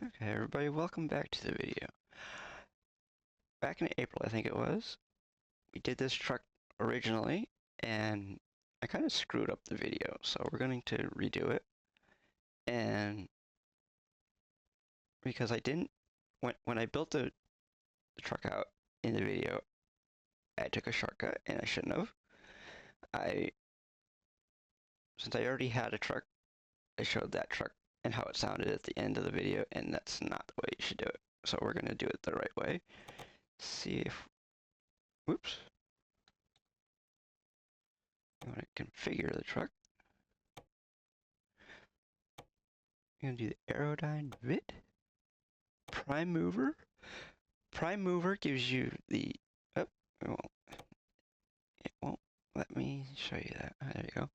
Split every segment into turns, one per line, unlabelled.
Okay, everybody, welcome back to the video. Back in April, I think it was, we did this truck originally, and I kind of screwed up the video, so we're going to redo it. And because I didn't, when I built the truck out in the video, I took a shortcut, and I shouldn't have. Since I already had a truck, I showed that truck and how it sounded at the end of the video, and that's not the way you should do it. So we're going to do it the right way. See if, whoops. You want to configure the truck. You're going to do the Aerodyne Vit. Prime Mover. Prime Mover gives you the... Oh, it won't let me show you that. There you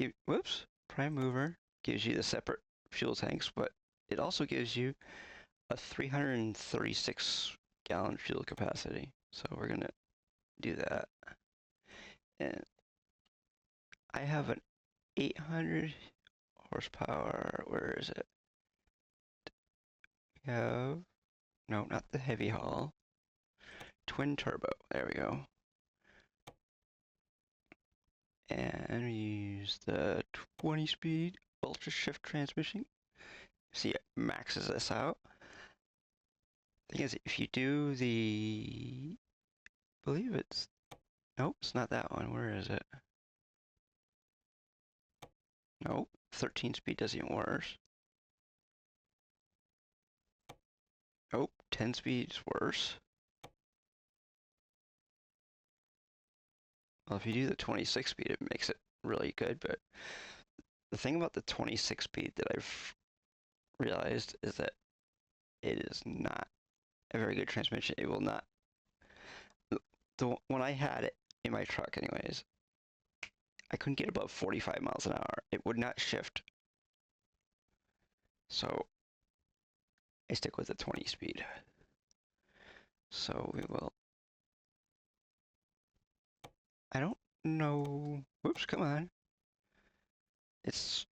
go. Whoops. Prime Mover gives you the separate fuel tanks, but it also gives you a 336 gallon fuel capacity. So we're going to do that. And I have an 800 horsepower. Where is it? We have... No, not the heavy haul. Twin turbo. There we go. And we use the 20-speed ultra shift transmission. See, it maxes this out. Thing is, if you do the... I believe it's... Nope, it's not that one. Where is it? Nope, 13-speed does even worse. Nope, 10-speed is worse. Well, if you do the 26-speed, it makes it really good, but the thing about the 26-speed that I've realized is that it is not a very good transmission. It will not... When I had it in my truck anyways, I couldn't get above 45 miles an hour. It would not shift. So I stick with the 20 speed. So we will... I don't know... Whoops, come on. It's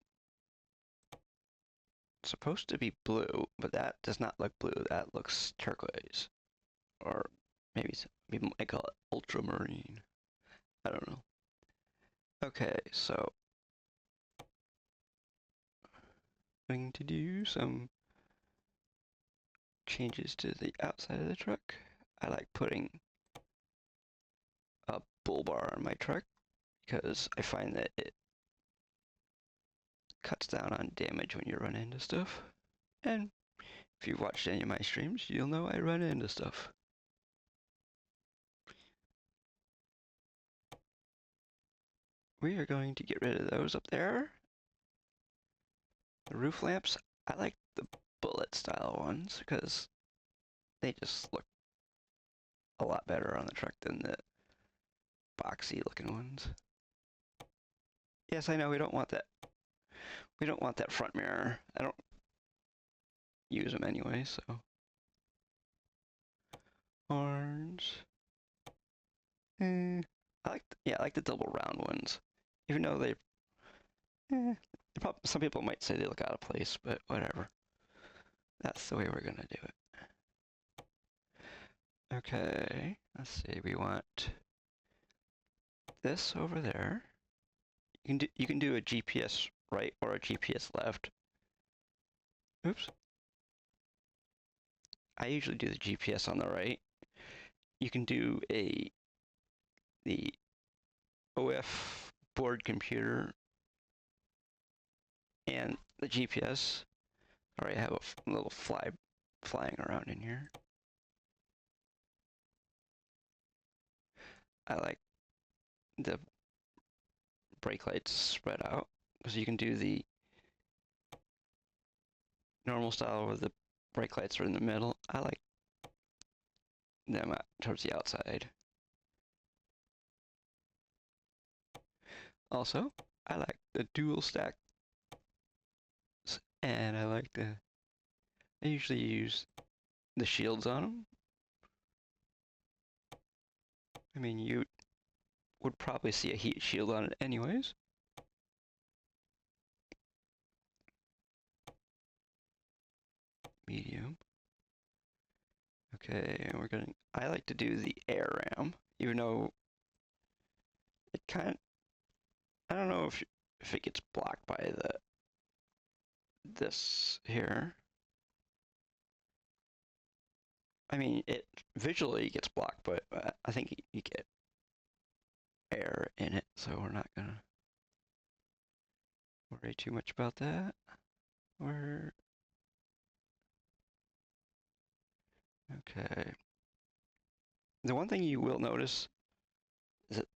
supposed to be blue, but that does not look blue. That looks turquoise. Or maybe people might call it ultramarine. I don't know. Okay, so I'm going to do some changes to the outside of the truck. I like putting a bull bar on my truck because I find that it cuts down on damage when you run into stuff. And if you've watched any of my streams, you'll know I run into stuff. We are going to get rid of those up there. The roof lamps, I like the bullet style ones because they just look a lot better on the truck than the boxy looking ones. Yes, I know we don't want that. We don't want that front mirror. I don't use them anyway, so. Orange. I like the double round ones. Even though some people might say they look out of place, but whatever. That's the way we're gonna do it. Okay, let's see. We want this over there. You can do a GPS right or a GPS left. Oops. I usually do the GPS on the right. You can do the OF board computer and the GPS. Sorry, I have a little flying around in here. I like the brake lights spread out because you can do the normal style where the brake lights are in the middle. I like them towards the outside. Also, I like the dual stack, and I usually use the shields on them. I mean, you would probably see a heat shield on it anyways. medium. Okay, and I like to do the air ram, even though it I don't know if it gets blocked by this here. I mean, it visually gets blocked, but I think you get air in it, so we're not gonna worry too much about that. Okay. The one thing you will notice is that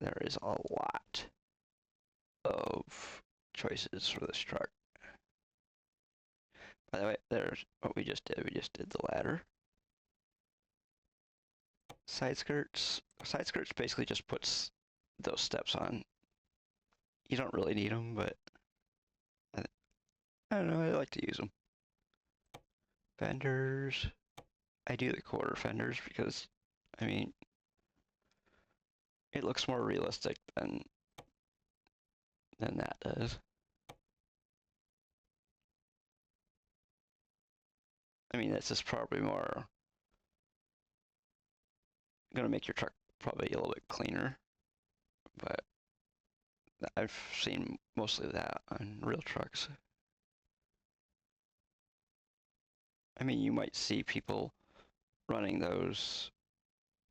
there is a lot of choices for this truck. By the way, there's what we just did. We just did the ladder. Side skirts. Side skirts basically just puts those steps on. You don't really need them, but I don't know. I like to use them. Fenders. I do the quarter fenders because, I mean, it looks more realistic than that does. I mean, this is probably more gonna make your truck probably a little bit cleaner, but I've seen mostly that on real trucks. I mean, you might see people running those.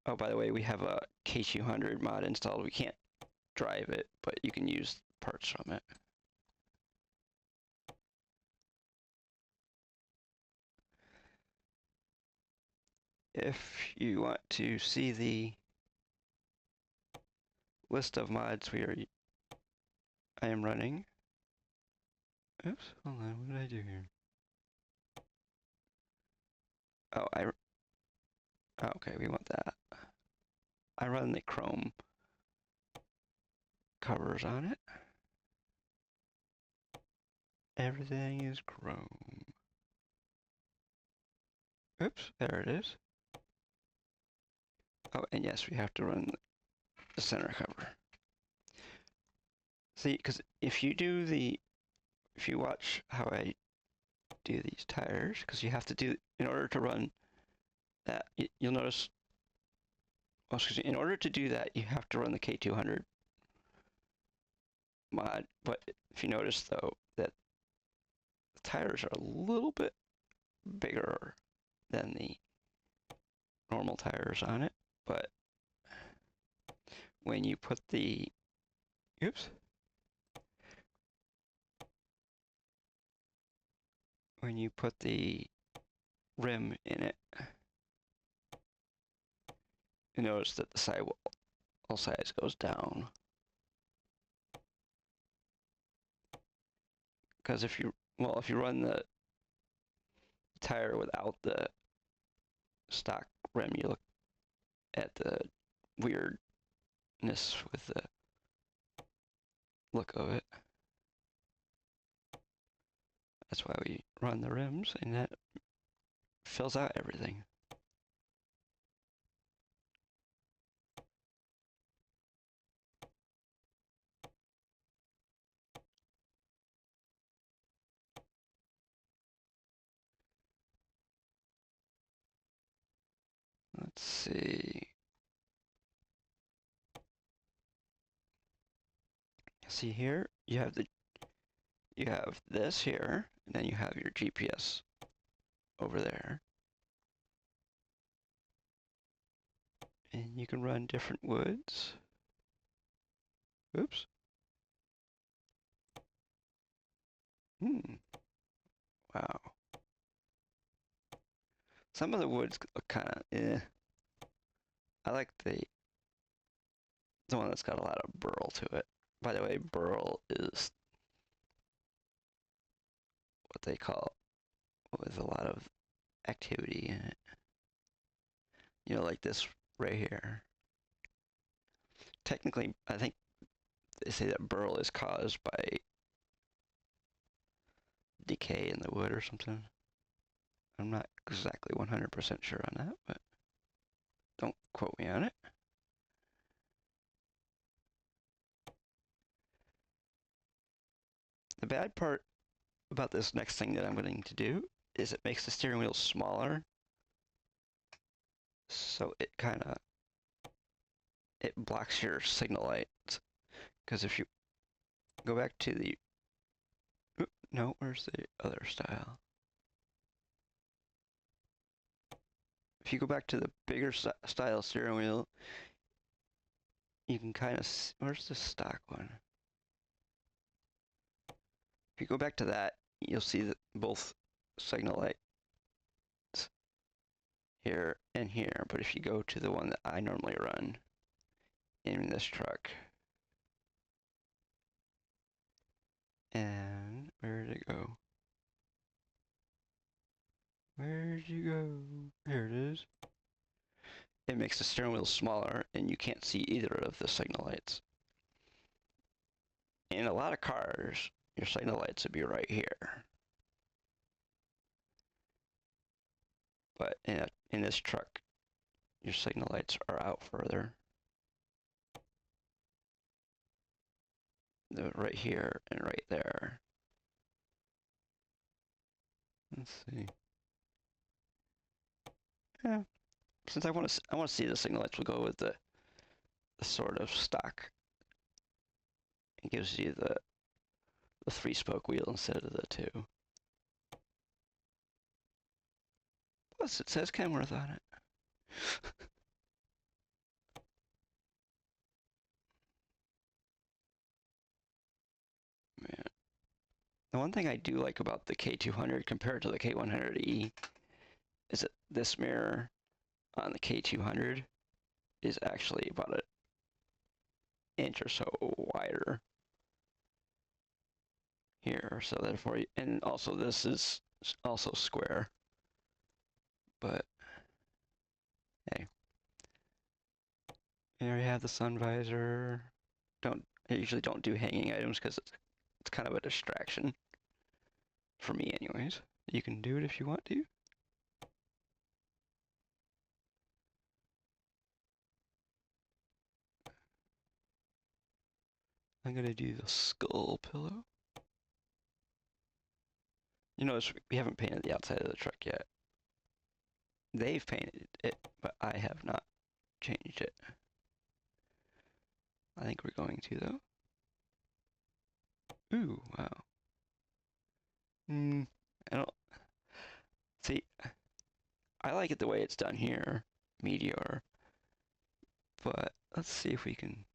Oh, by the way, we have a K200 mod installed. We can't drive it, but you can use parts from it. If you want to see the list of mods I am running. Oops, hold on, what did I do here? Oh, okay, we want that. I run the chrome covers on it. Everything is chrome. Oops, there it is. Oh, and yes, we have to run the center cover. See, because if you watch how I do these tires, because you have to do, in order to run that, you'll notice, well, excuse me, in order to do that, you have to run the K200 mod, but if you notice, though, that the tires are a little bit bigger than the normal tires on it, but when you put oops, when you put the rim in it, you notice that the sidewall size goes down. Because if you run the tire without the stock rim, you look at the weirdness with the look of it. That's why we run the rims, and that fills out everything. Let's see. See here, you have this here, and then you have your GPS over there. And you can run different woods. Oops. Wow. Some of the woods look kind of I like the one that's got a lot of burl to it. By the way, burl is what they call with a lot of activity in it. You know, like this right here. Technically, I think they say that burl is caused by decay in the wood or something. I'm not exactly 100% sure on that, but don't quote me on it. The bad part about this next thing that I'm going to do is it makes the steering wheel smaller, so it blocks your signal lights. Because if you go back to the, no, where's the other style? If you go back to the bigger style steering wheel, you can kind of, where's the stock one? If you go back to that, you'll see that both signal lights here and here. But if you go to the one that I normally run in this truck, and where did it go? Where'd you go? There it is. It makes the steering wheel smaller, and you can't see either of the signal lights. In a lot of cars, your signal lights would be right here. But in this truck, your signal lights are out further. They're right here and right there. Let's see. Yeah, since I want to see the signal lights, we'll go with the sort of stock. It gives you the 3-spoke wheel instead of the 2. Plus, it says Kenworth on it. Man. The one thing I do like about the K200 compared to the K100e is that this mirror on the K200 is actually about an inch or so wider here. So therefore, and also this is also square. But hey, here you have the sun visor. I usually don't do hanging items because it's kind of a distraction for me anyways. You can do it if you want to. I'm gonna do the skull pillow. You notice we haven't painted the outside of the truck yet. They've painted it, but I have not changed it. I think we're going to though. Ooh, wow. I don't see. I like it the way it's done here, Meteor. But let's see if we can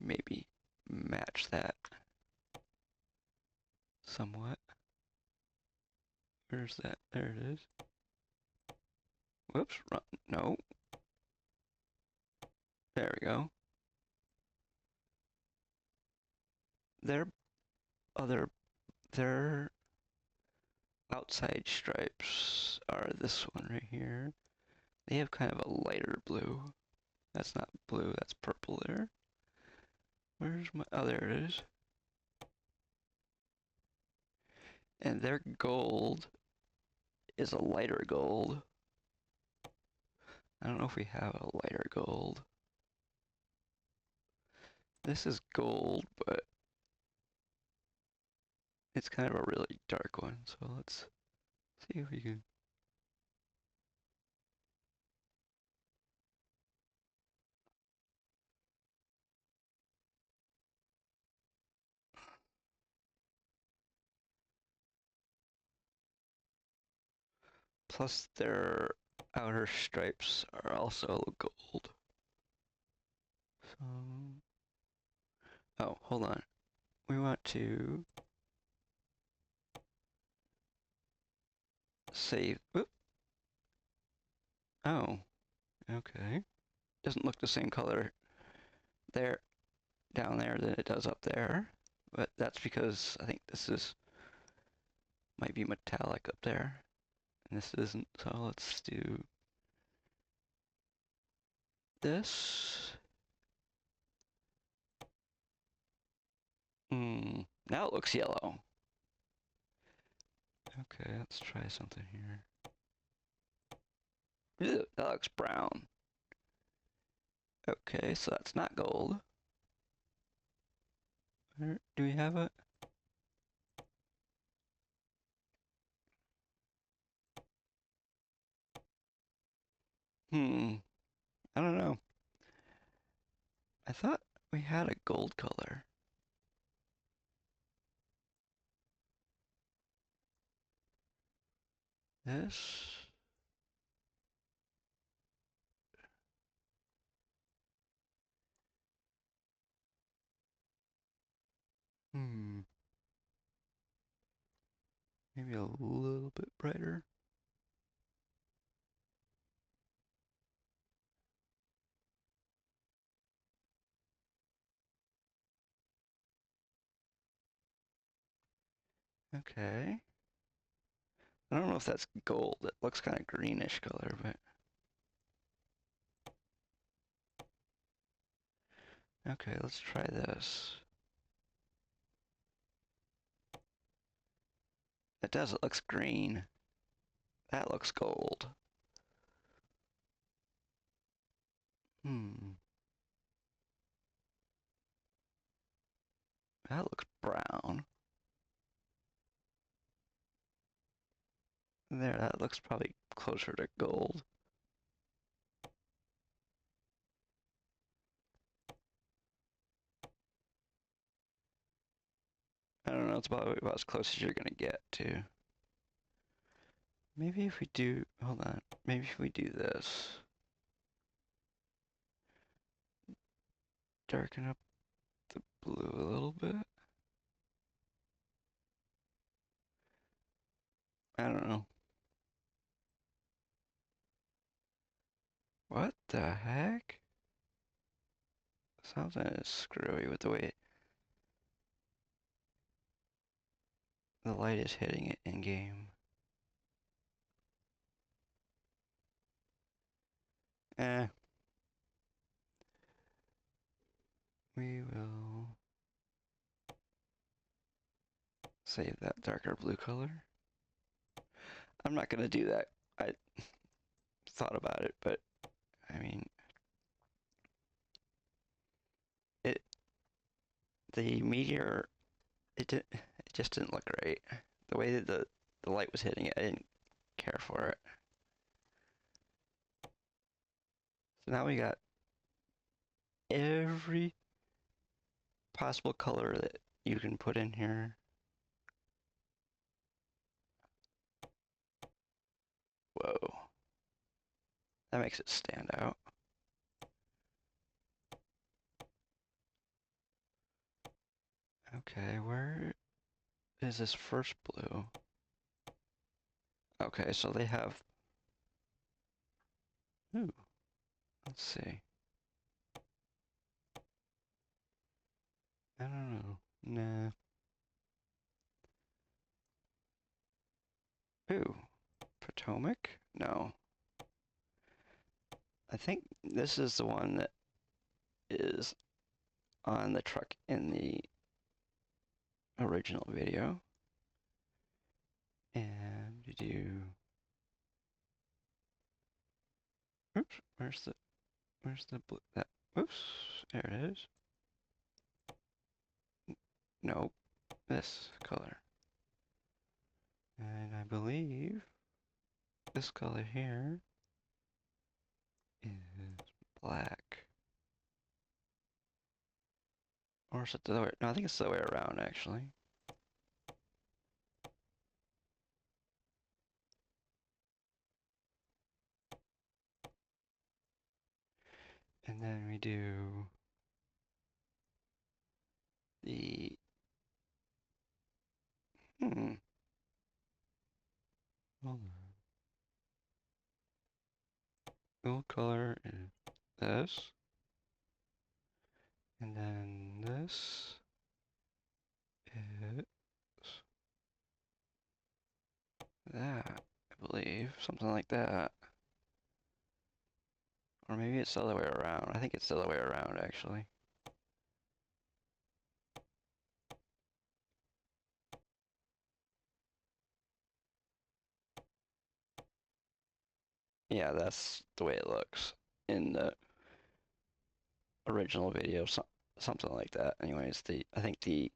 maybe match that somewhat. Where's that? There it is. Whoops, run. No. There we go. Their their outside stripes are this one right here. They have kind of a lighter blue. That's not blue, that's purple there. Where's my, oh, there it is. And their gold is a lighter gold. I don't know if we have a lighter gold. This is gold, but it's kind of a really dark one. So let's see if we can. Plus their outer stripes are also gold. So, oh, hold on. We want to save. Whoop. Oh, okay. Doesn't look the same color there, down there than it does up there. But that's because I think this is might be metallic up there, and this isn't. So let's do this. Now it looks yellow. Okay, let's try something here. Ew, that looks brown. Okay, so that's not gold. Do we have it? I don't know. I thought we had a gold color. This. Hmm. Maybe a little bit brighter. Okay. I don't know if that's gold. It looks kind of greenish color, but okay, let's try this. It does, it looks green. That looks gold. Hmm. That looks brown. There, that looks probably closer to gold. I don't know, it's about as close as you're gonna get to. Maybe if we do, hold on, maybe if we do this. Darken up the blue a little bit. I don't know. What the heck? Something is screwy with the way the light is hitting it in game. Eh. We will save that darker blue color. I'm not gonna do that. I thought about it, but I mean, it the meteor it just didn't look right. The way that the light was hitting it, I didn't care for it. So now we got every possible color that you can put in here. Whoa. That makes it stand out. Okay, where is this first blue? Okay, so they have. Ooh, let's see. I don't know. Nah. Ooh, Potomac? No. I think this is the one that is on the truck in the original video. And you do. Oops, where's the blue? That. Oops, there it is. Nope, this color. And I believe this color here is black. Or is it the other way? No, I think it's the other way around, actually. And then we do the hold on. Gold color is this. And then this is that, I believe. Something like that. Or maybe it's the other way around. I think it's the other way around, actually. Yeah, that's the way it looks in the original video. Something like that. Anyways, I think the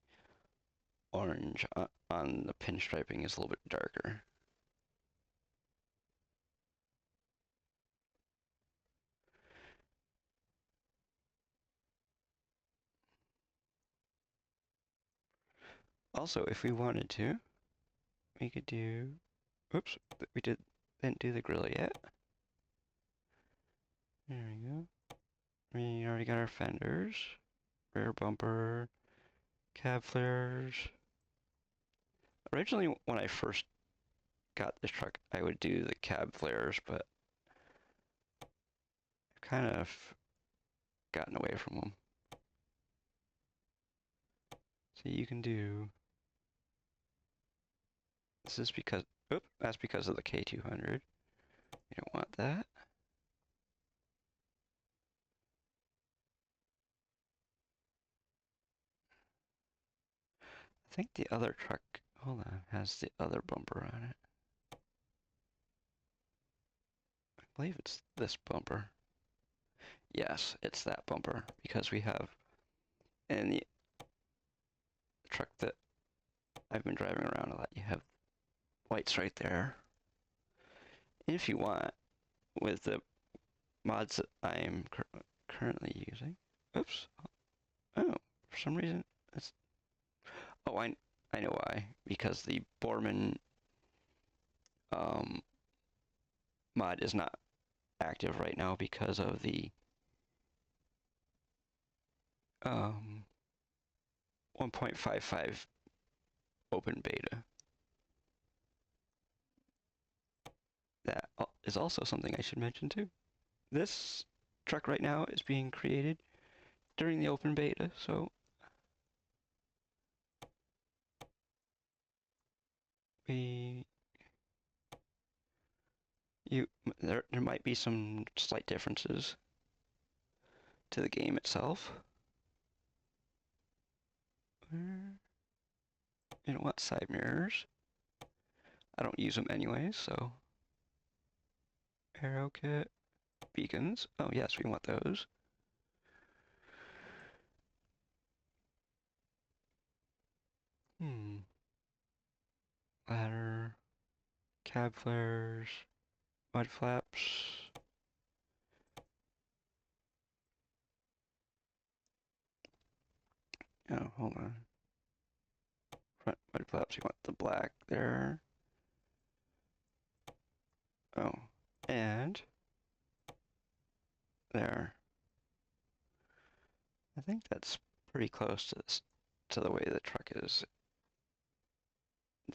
orange on the pinstriping is a little bit darker. Also, if we wanted to, we could do, oops, didn't do the grill yet. There we go. We already got our fenders, rear bumper, cab flares. Originally, when I first got this truck, I would do the cab flares, but I've kind of gotten away from them. So you can do, this is because, that's because of the K200. You don't want that. I think the other truck, hold on, has the other bumper on it. I believe it's this bumper. Yes, it's that bumper because we have, in the truck that I've been driving around a lot, you have lights right there. If you want, with the mods that I am currently using, oops, oh, for some reason, it's, oh, I know why, because the Borman mod is not active right now because of the 1.55 open beta. That is also something I should mention too. This truck right now is being created during the open beta, so there might be some slight differences to the game itself. You don't want side mirrors. I don't use them anyways, so arrow kit, beacons. Oh yes, we want those. Ladder, cab flares, mud flaps. Oh, hold on. Front mud flaps, you want the black there. Oh, and there. I think that's pretty close to this, to the way the truck is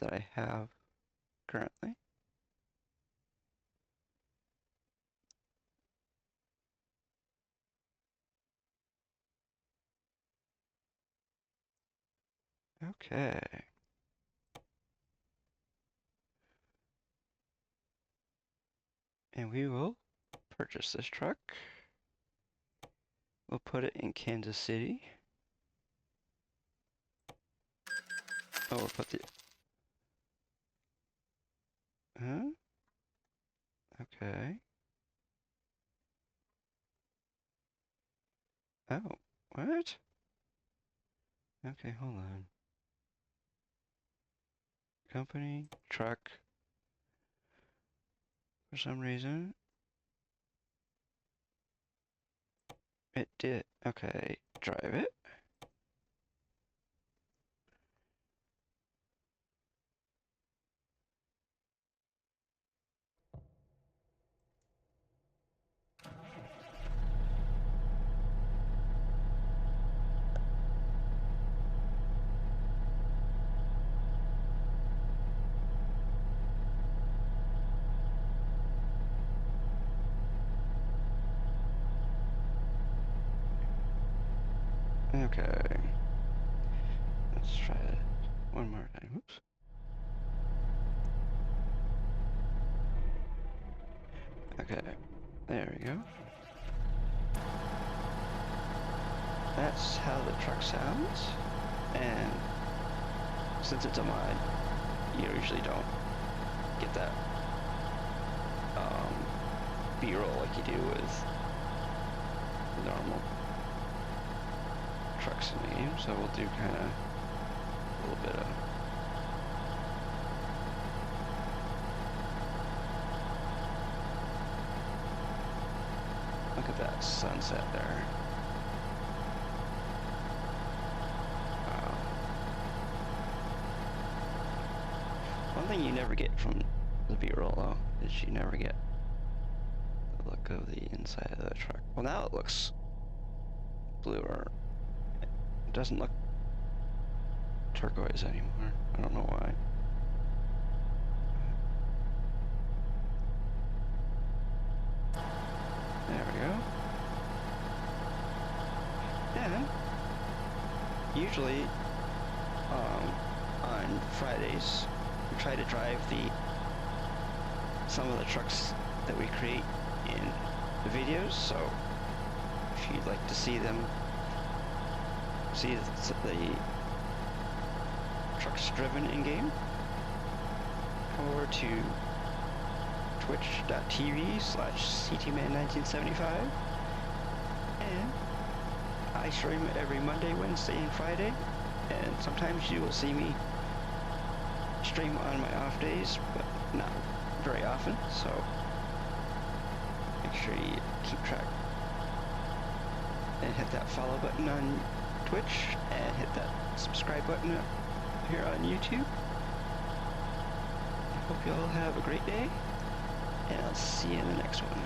that I have currently. Okay. And we will purchase this truck. We'll put it in Kansas City. Oh, we'll put the... Huh? Okay. Oh, what? Okay, hold on. Company, truck. For some reason, it did. Okay, drive it. Okay. Let's try it one more time. Oops. Okay. There we go. That's how the truck sounds. And since it's a mod, you usually don't get that B-roll like you do with normal trucks in the game. So we'll do kind of a little bit of look at that sunset there. Wow. thing you never get from the B-roll, though, is you never get the look of the inside of the truck. Well, now it looks bluer. It doesn't look turquoise anymore. I don't know why. There we go. And usually on Fridays we try to drive some of the trucks that we create in the videos, so if you'd like to see the trucks driven in game, come over to twitch.tv/ctman1975, and I stream every Monday, Wednesday, and Friday, and sometimes you will see me stream on my off days, but not very often, so make sure you keep track and hit that follow button on Twitch and hit that subscribe button up here on YouTube. I hope you all have a great day, and I'll see you in the next one.